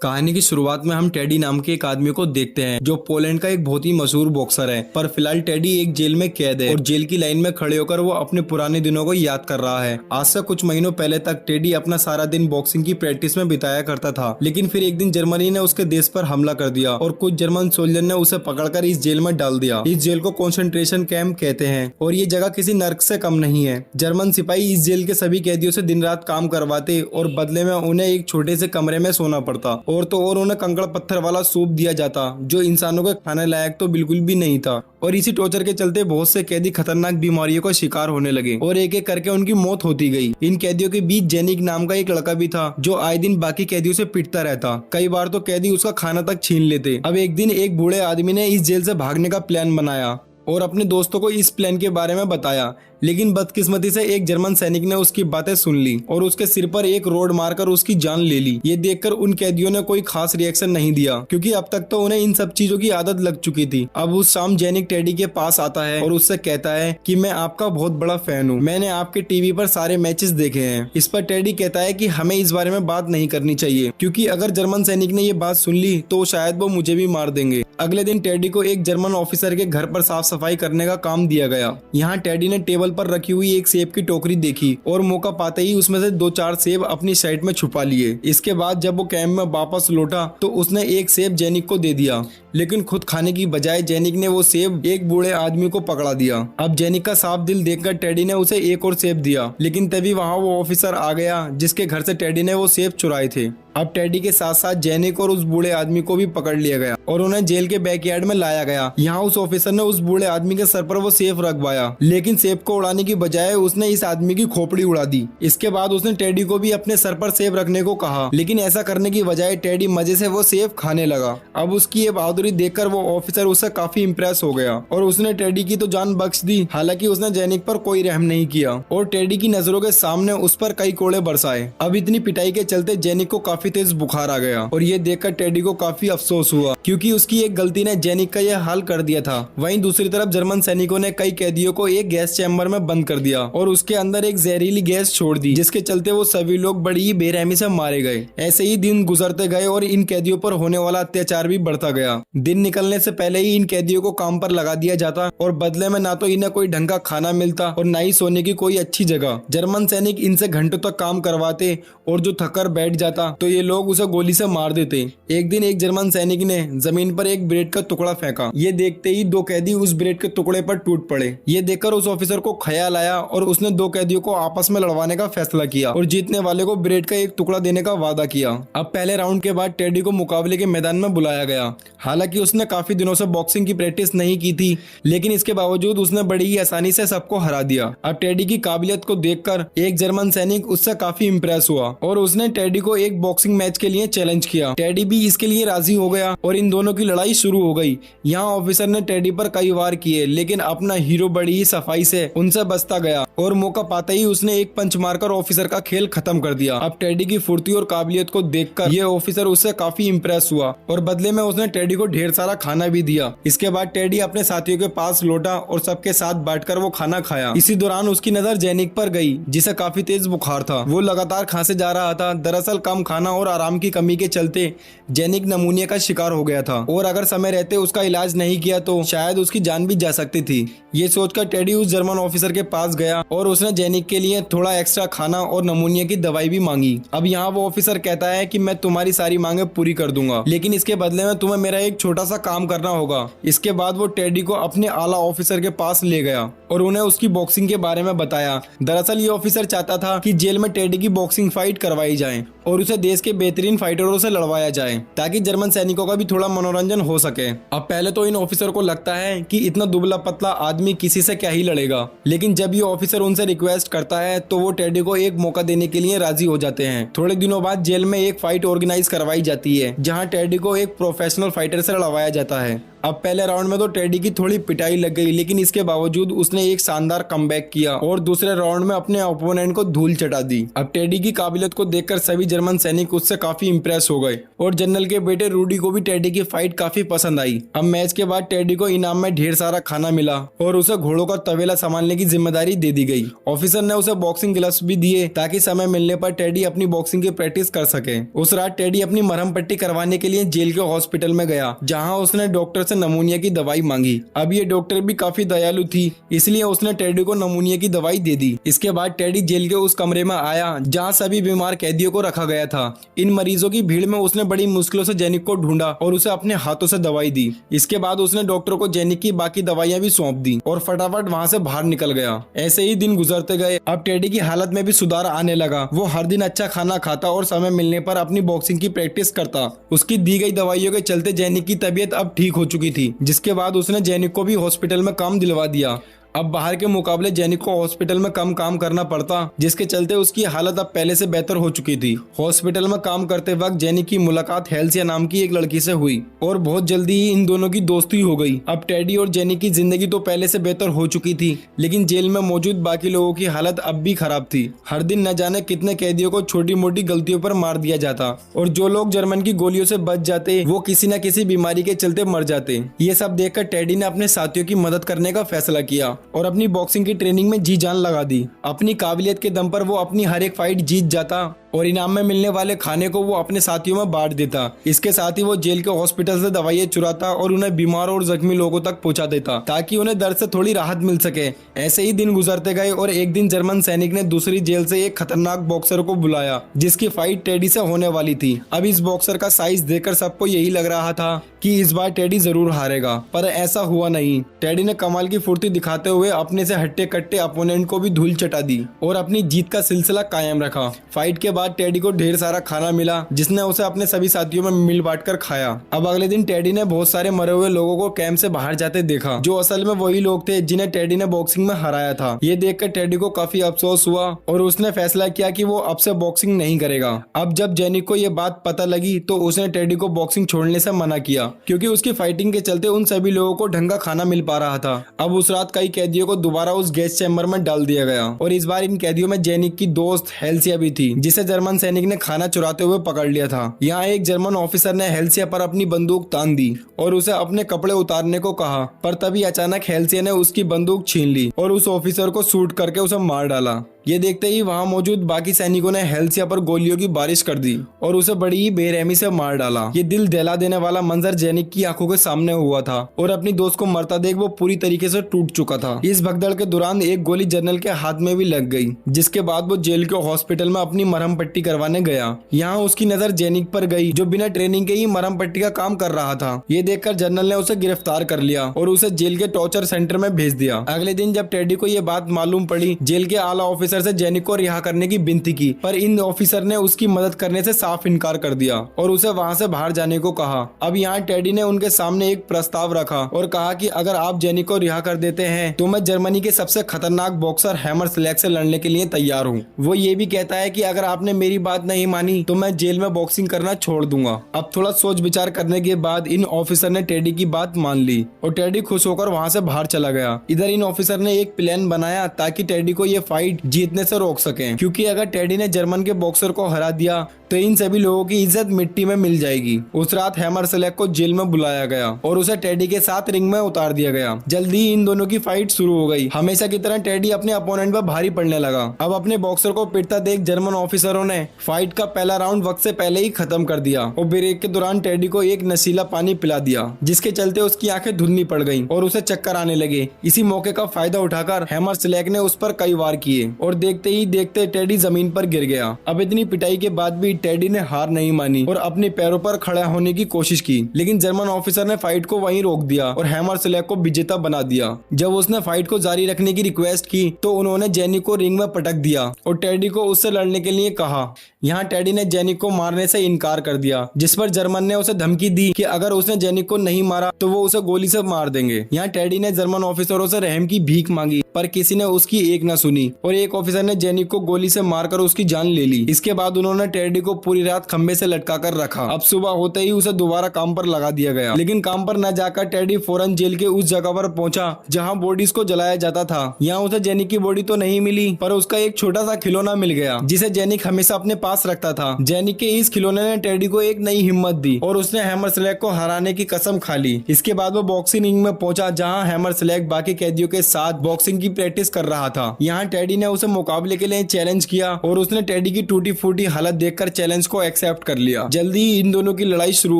कहानी की शुरुआत में हम टेडी नाम के एक आदमी को देखते हैं जो पोलैंड का एक बहुत ही मशहूर बॉक्सर है। पर फिलहाल टेडी एक जेल में कैद है और जेल की लाइन में खड़े होकर वो अपने पुराने दिनों को याद कर रहा है। आज से कुछ महीनों पहले तक टेडी अपना सारा दिन बॉक्सिंग की प्रैक्टिस में बिताया करता था, लेकिन फिर एक दिन जर्मनी ने उसके देश पर हमला कर दिया और कुछ जर्मन सोल्जर ने उसे पकड़कर इस जेल में डाल दिया। इस जेल को कॉन्सेंट्रेशन कैंप कहते हैं और ये जगह किसी नर्क से कम नहीं है। जर्मन सिपाही इस जेल के सभी कैदियों से दिन रात काम करवाते और बदले में उन्हें एक छोटे से कमरे में सोना पड़ता और तो और उन्हें कंकड़ पत्थर वाला सूप दिया जाता जो इंसानों के खाने लायक तो बिल्कुल भी नहीं था। और इसी टॉर्चर के चलते बहुत से कैदी खतरनाक बीमारियों का शिकार होने लगे और एक एक करके उनकी मौत होती गई। इन कैदियों के बीच जेनिक नाम का एक लड़का भी था जो आए दिन बाकी कैदियों से पिटता रहता। कई बार तो कैदी उसका खाना तक छीन लेते। अब एक दिन एक बूढ़े आदमी ने इस जेल से भागने का प्लान बनाया और अपने दोस्तों को इस प्लान के बारे में बताया, लेकिन बदकिस्मती से एक जर्मन सैनिक ने उसकी बातें सुन ली और उसके सिर पर एक रोड मारकर उसकी जान ले ली। ये देखकर उन कैदियों ने कोई खास रिएक्शन नहीं दिया क्योंकि अब तक तो उन्हें इन सब चीजों की आदत लग चुकी थी। अब उस शाम जेनिक टेडी के पास आता है और उससे कहता है कि मैं आपका बहुत बड़ा फैन हूँ, मैंने आपके टीवी पर सारे मैचेस देखे हैं। इस पर टेडी कहता है कि हमें इस बारे में बात नहीं करनी चाहिए क्योंकि अगर जर्मन सैनिक ने ये बात सुन ली तो शायद वो मुझे भी मार देंगे। अगले दिन टेडी को एक जर्मन ऑफिसर के घर पर साफ सफाई करने का काम दिया गया। यहाँ टेडी ने टेबल पर रखी हुई एक सेब की टोकरी देखी और मौका पाते ही उसमें से 2-4 सेब अपनी शर्ट में छुपा लिए। इसके बाद जब वो कैंप में वापस लौटा तो उसने एक सेब जेनिक को दे दिया, लेकिन खुद खाने की बजाय जेनिक ने वो सेब एक बूढ़े आदमी को पकड़ा दिया। अब जेनिक का साफ दिल देखकर टेडी ने उसे एक और सेब दिया, लेकिन तभी वहाँ वो ऑफिसर आ गया जिसके घर से टेडी ने वो सेब चुराए थे। अब टेडी के साथ साथ जेनिक और उस बूढ़े आदमी को भी पकड़ लिया गया और उन्हें जेल के बैकयार्ड में लाया गया। यहाँ उस ऑफिसर ने उस बूढ़े आदमी के सर पर वो सेब रखवाया, लेकिन सेब को उड़ाने की बजाय उसने इस आदमी की खोपड़ी उड़ा दी। इसके बाद उसने टेडी को भी अपने सर पर सेब रखने को कहा, लेकिन ऐसा करने की बजाय टेडी मजे से वो सेब खाने लगा। अब उसकी ये बहादुरी देखकर वो ऑफिसर उससे काफी इम्प्रेस हो गया और उसने टेडी की तो जान बख्श दी। हालांकि उसने जेनिक पर कोई रहम नहीं किया और टेडी की नजरों के सामने उस पर कई कोड़े बरसाए। अब इतनी पिटाई के चलते जेनिक को काफी तेज बुखार आ गया और ये देखकर टेडी को काफी अफसोस हुआ क्योंकि उसकी एक गलती ने जेनिक का यह हाल कर दिया था। वहीं दूसरी तरफ जर्मन सैनिकों ने कई कैदियों को एक गैस चैम्बर में बंद कर दिया और उसके अंदर एक जहरीली गैस छोड़ दी, जिसके चलते वो सभी लोग बड़ी ही बेरहमी से मारे गए। ऐसे ही दिन गुजरते गए और इन कैदियों पर होने वाला अत्याचार भी बढ़ता गया। दिन निकलने से पहले ही इन कैदियों को काम पर लगा दिया जाता और बदले में ना तो इन्हें कोई ढंग का खाना मिलता और ना ही सोने की कोई अच्छी जगह। जर्मन सैनिक इनसे घंटों तक काम करवाते और जो थककर बैठ जाता तो ये लोग उसे गोली से मार देते। एक दिन एक जर्मन सैनिक ने जमीन पर एक ब्रेड का टुकड़ा फेंका। ये देखते ही 2 कैदी उस ब्रेड के टुकड़े पर टूट पड़े। ये देखकर उस ऑफिसर को ख्याल आया और उसने 2 कैदियों को आपस में लड़वाने का फैसला किया और जीतने वाले को ब्रेड का एक टुकड़ा देने का वादा किया। अब पहले राउंड के बाद टेडी को मुकाबले के मैदान में बुलाया गया। हालांकि उसने काफी दिनों से बॉक्सिंग की प्रैक्टिस नहीं की थी, लेकिन इसके बावजूद उसने बड़ी ही आसानी से सबको हरा दिया। अब टेडी की काबिलियत को देखकर एक जर्मन सैनिक उससे काफी इम्प्रेस हुआ और उसने टेडी को एक बॉक्सिंग मैच के लिए चैलेंज किया। टेडी भी इसके लिए राजी हो गया और इन दोनों की लड़ाई शुरू हो गई। यहाँ ऑफिसर ने टेडी पर कई वार किए, लेकिन अपना हीरो बड़ी ही सफाई से उनसे बचता गया और मौका पाते ही उसने एक पंच मारकर ऑफिसर का खेल खत्म कर दिया। अब टेडी की फुर्ती और काबिलियत को देखकर ये ऑफिसर उससे काफी इम्प्रेस हुआ और बदले में उसने टेडी को ढेर सारा खाना भी दिया। इसके बाद टेडी अपने साथियों के पास लौटा और सबके साथ बैठकर वो खाना खाया। इसी दौरान उसकी नजर जेनिक पर गई जिसे काफी तेज बुखार था। वो लगातार खांसे जा रहा था। दरअसल कम खाना और आराम की कमी के चलते जेनिक नमूनिया का शिकार हो गया था और अगर समय रहते उसका इलाज नहीं किया तो शायद उसकी जान भी जा सकती थी। ये सोचकर टेडी उस जर्मन ऑफिसर के पास गया और उसने जेनिक के लिए थोड़ा एक्स्ट्रा खाना और नमूनिया की दवाई भी मांगी। अब यहाँ वो ऑफिसर कहता है कि मैं तुम्हारी सारी मांगे पूरी कर दूंगा, लेकिन इसके बदले में तुम्हें मेरा एक छोटा सा काम करना होगा। इसके बाद वो टेडी को अपने आला ऑफिसर के पास ले गया और उन्हें उसकी बॉक्सिंग के बारे में बताया। दरअसल ये ऑफिसर चाहता था कि जेल में टेडी की बॉक्सिंग फाइट करवाई जाए और उसे देश के बेहतरीन फाइटरों से लड़वाया जाए ताकि जर्मन सैनिकों का भी थोड़ा मनोरंजन हो सके। अब पहले तो इन ऑफिसर को लगता है कि इतना दुबला पतला आदमी किसी से क्या ही लड़ेगा, लेकिन जब ये ऑफिसर उनसे रिक्वेस्ट करता है तो वो टेडी को एक मौका देने के लिए राजी हो जाते हैं। थोड़े दिनों बाद जेल में एक फाइट ऑर्गेनाइज करवाई जाती है जहाँ टेडी को एक प्रोफेशनल फाइटर से लड़वाया जाता है अब पहले राउंड में तो टेडी की थोड़ी पिटाई लग गई, लेकिन इसके बावजूद उसने एक शानदार कमबैक किया और दूसरे राउंड में अपने ओपोनेंट को धूल चटा दी। अब टेडी की काबिलियत को देखकर सभी जर्मन सैनिक उससे काफी इंप्रेस हो गए और जनरल के बेटे रूडी को भी टेडी की फाइट काफी पसंद आई। अब मैच के बाद टेडी को इनाम में ढेर सारा खाना मिला और उसे घोड़ों का तबेला संभालने की जिम्मेदारी दे दी गई। ऑफिसर ने उसे बॉक्सिंग ग्लव्स भी दिए ताकि समय मिलने पर टेडी अपनी बॉक्सिंग की प्रैक्टिस कर सके। उस रात टेडी अपनी मरहम पट्टी करवाने के लिए जेल के हॉस्पिटल में गया, जहां उसने डॉक्टर से नमूनिया की दवाई मांगी। अब ये डॉक्टर भी काफी दयालु थी, इसलिए उसने टेडी को नमूनिया की दवाई दे दी। इसके बाद टेडी जेल के उस कमरे में आया जहां सभी बीमार कैदियों को रखा गया था। इन मरीजों की भीड़ में उसने बड़ी मुश्किलों से जेनिक को ढूंढा और उसे अपने हाथों से दवाई दी। इसके बाद उसने डॉक्टर को जेनिक की बाकी दवाइयां भी सौंप दी और फटाफट वहां से बाहर निकल गया। ऐसे ही दिन गुजरते गए। अब टेडी की हालत में भी सुधार आने लगा। वो हर दिन अच्छा खाना खाता और समय मिलने पर अपनी बॉक्सिंग की प्रैक्टिस करता। उसकी दी गई दवाइयों के चलते जेनिक की तबीयत अब ठीक हो चुकी थी, जिसके बाद उसने जेनिक को भी हॉस्पिटल में काम दिलवा दिया। अब बाहर के मुकाबले जेनिक को हॉस्पिटल में कम काम करना पड़ता, जिसके चलते उसकी हालत अब पहले से बेहतर हो चुकी थी। हॉस्पिटल में काम करते वक्त जेनिक की मुलाकात हेल्सिया नाम की एक लड़की से हुई और बहुत जल्दी ही इन दोनों की दोस्ती हो गई। अब टेडी और जेनिक की जिंदगी तो पहले से बेहतर हो चुकी थी, लेकिन जेल में मौजूद बाकी लोगों की हालत अब भी खराब थी। हर दिन न जाने कितने कैदियों को छोटी मोटी गलतियों पर मार दिया जाता और जो लोग जर्मन की गोलियों से बच जाते वो किसी न किसी बीमारी के चलते मर जाते। ये सब देखकर टेडी ने अपने साथियों की मदद करने का फैसला किया और अपनी बॉक्सिंग की ट्रेनिंग में जी जान लगा दी। अपनी काबिलियत के दम पर वो अपनी हर एक फाइट जीत जाता और इनाम में मिलने वाले खाने को वो अपने साथियों में बांट देता। इसके साथ ही वो जेल के हॉस्पिटल से दवाइयां चुराता और उन्हें बीमार और जख्मी लोगों तक पहुंचा देता ताकि उन्हें दर्द से थोड़ी राहत मिल सके। ऐसे ही दिन गुजरते गए और एक दिन जर्मन सैनिक ने दूसरी जेल से एक खतरनाक बॉक्सर को बुलाया, जिसकी फाइट टेडी से होने वाली थी। अब इस बॉक्सर का साइज देखकर सबको यही लग रहा था कि इस बार टेडी जरूर हारेगा, पर ऐसा हुआ नहीं। टेडी ने कमाल की फुर्ती दिखाते हुए अपने से हट्टे कट्टे अपोनेंट को भी धूल चटा दी और अपनी जीत का सिलसिला कायम रखा। फाइट के बाद टेडी को ढेर सारा खाना मिला, जिसने उसे अपने सभी साथियों में मिल बांट कर खाया। अब अगले दिन टेडी ने बहुत सारे मरे हुए लोगों को कैंप से बाहर जाते देखा, जो असल में वही लोग थे जिन्हें टेडी ने बॉक्सिंग में हराया था। ये देखकर टेडी को काफी अफसोस हुआ और उसने फैसला किया कि वो अब से बॉक्सिंग नहीं करेगा। अब जब जेनिक को ये बात पता लगी तो उसने टेडी को बॉक्सिंग छोड़ने से मना किया, क्योंकि उसकी फाइटिंग के चलते उन सभी लोगों को ढंग का खाना मिल पा रहा था। अब उस रात कई कैदियों को दोबारा उस गैस चैम्बर में डाल दिया गया और इस बार इन कैदियों में जेनिक की दोस्त हेल्सिया भी थी, जिसे जर्मन सैनिक ने खाना चुराते हुए पकड़ लिया था। यहाँ एक जर्मन ऑफिसर ने हेल्सिया पर अपनी बंदूक तान दी और उसे अपने कपड़े उतारने को कहा, पर तभी अचानक हेल्सिया ने उसकी बंदूक छीन ली और उस ऑफिसर को शूट करके उसे मार डाला। ये देखते ही वहां मौजूद बाकी सैनिकों ने हेल्सिया पर गोलियों की बारिश कर दी और उसे बड़ी ही बेरहमी से मार डाला। ये दिल दहला देने वाला मंजर जेनिक की आंखों के सामने हुआ था और अपनी दोस्त को मरता देख वो पूरी तरीके से टूट चुका था। इस भगदड़ के दौरान एक गोली जनरल के हाथ में भी लग गई, जिसके बाद वो जेल के हॉस्पिटल में अपनी मरहम पट्टी करवाने गया। यहाँ उसकी नजर जेनिक पर गई, जो बिना ट्रेनिंग के ही मरहम पट्टी का काम कर रहा था। ये देखकर जनरल ने उसे गिरफ्तार कर लिया और उसे जेल के टॉर्चर सेंटर में भेज दिया। अगले दिन जब टेडी को ये बात मालूम पड़ी, जेल के आला ऑफिसर से जेनिक को रिहा करने की विनती की, पर इन ऑफिसर ने उसकी मदद करने से साफ इनकार कर दिया और उसे वहां से बाहर जाने को कहा। अब यहाँ टेडी ने उनके सामने एक प्रस्ताव रखा और कहा कि अगर आप जेनिक को रिहा कर देते हैं तो मैं जर्मनी के सबसे खतरनाक बॉक्सर हैमरस्लैग से लड़ने के लिए तैयार हूँ। वो ये भी कहता है कि अगर आपने मेरी बात नहीं मानी तो मैं जेल में बॉक्सिंग करना छोड़ दूंगा। अब थोड़ा सोच विचार करने के बाद इन ऑफिसर ने टेडी की बात मान ली और टेडी खुश होकर वहां से बाहर चला गया। इधर इन ऑफिसर ने एक प्लान बनाया ताकि टेडी को ये फाइट जीतने से रोक सके, क्योंकि अगर टेडी ने जर्मन के बॉक्सर को हरा दिया तो इन सभी लोगों की इज्जत मिट्टी में मिल जाएगी। उस रात हैमरस्लैग को जेल में बुलाया गया और उसे टेडी के साथ रिंग में उतार दिया गया। जल्दी ही इन दोनों की फाइट शुरू हो गई। हमेशा की तरह टेडी अपने अपोनेंट पर भारी पड़ने लगा। अब अपने बॉक्सर को पिटता देख जर्मन ऑफिसरों ने फाइट का पहला राउंड वक्त से पहले ही खत्म कर दिया और ब्रेक के दौरान टेडी को एक नशीला पानी पिला दिया, जिसके चलते उसकी आंखें धुंधली पड़ गईं और उसे चक्कर आने लगे। इसी मौके का फायदा उठाकर हैमरस्लैग ने उस पर कई वार किए और देखते ही देखते टेडी जमीन पर गिर गया। अब इतनी पिटाई के बाद भी टेडी ने हार नहीं मानी और अपने पैरों पर खड़ा होने की कोशिश की, लेकिन जर्मन ऑफिसर ने फाइट को वहीं रोक दिया और हैमरस्लैग को विजेता बना दिया। जब उसने फाइट को जारी रखने की रिक्वेस्ट की तो उन्होंने जेनिक को रिंग में पटक दिया और टेडी को उससे लड़ने के लिए कहा। यहाँ टेडी ने जेनिक को मारने से इनकार कर दिया, जिस पर जर्मन ने उसे धमकी दी कि अगर उसने जेनिक को नहीं मारा तो वो उसे गोली से मार देंगे। यहाँ टेडी ने जर्मन ऑफिसरों से रहम की भीख मांगी, पर किसी ने उसकी एक न सुनी और एक ऑफिसर ने जेनिक को गोली से मारकर उसकी जान ले ली। इसके बाद उन्होंने टेडी को पूरी रात खंबे से लटका कर रखा। अब सुबह होते ही उसे दोबारा काम पर लगा दिया गया, लेकिन काम पर न जाकर टेडी फौरन जेल के उस जगह पर पहुंचा जहां बॉडीज को जलाया जाता था। यहाँ उसे जेनिक की बॉडी तो नहीं मिली, पर उसका एक छोटा सा खिलौना मिल गया जिसे जेनिक हमेशा अपने पास रखता था। जेनिक के इस खिलौने ने टेडी को एक नई हिम्मत दी और उसने हैमरस्लैग को हराने की कसम खा ली। इसके बाद वो बॉक्सिंग रिंग में पहुंचा जहां हैमरस्लैग बाकी कैदियों के साथ बॉक्सिंग की प्रैक्टिस कर रहा था। यहाँ टेडी ने उसे मुकाबले के लिए चैलेंज किया और उसने टेडी की टूटी फूटी हालत देखकर चैलेंज को एक्सेप्ट कर लिया। जल्दी ही इन दोनों की लड़ाई शुरू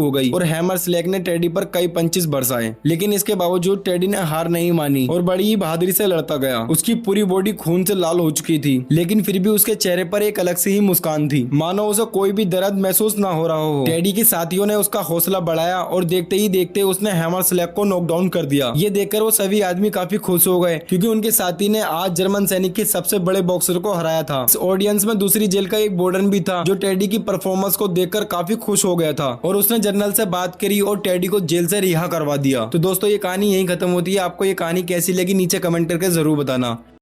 हो गई और हैमरस्लैग ने टेडी पर कई पंचेस बरसाए, लेकिन इसके बावजूद टेडी ने हार नहीं मानी और बड़ी ही बहादुरी से लड़ता गया। उसकी पूरी बॉडी खून से लाल हो चुकी थी, लेकिन फिर भी उसके चेहरे पर एक अलग सी ही मुस्कान थी, मानो उसे कोई भी दर्द महसूस न हो रहा हो। टेडी के साथियों ने उसका हौसला बढ़ाया और देखते ही देखते उसने हैमरस्लैग को नॉकडाउन कर दिया। ये देखकर वो सभी आदमी काफी खुश हो गए, क्योंकि उनके साथी ने आज जर्मन सैनिक के सबसे बड़े बॉक्सर को हराया था। इस ऑडियंस में दूसरी जेल का एक वार्डन भी था, जो टेडी की परफॉर्मेंस को देखकर काफी खुश हो गया था और उसने जनरल से बात करी और टेडी को जेल से रिहा करवा दिया। तो दोस्तों, ये कहानी यहीं खत्म होती है। आपको ये कहानी कैसी लगी नीचे कमेंट करके जरूर बताना।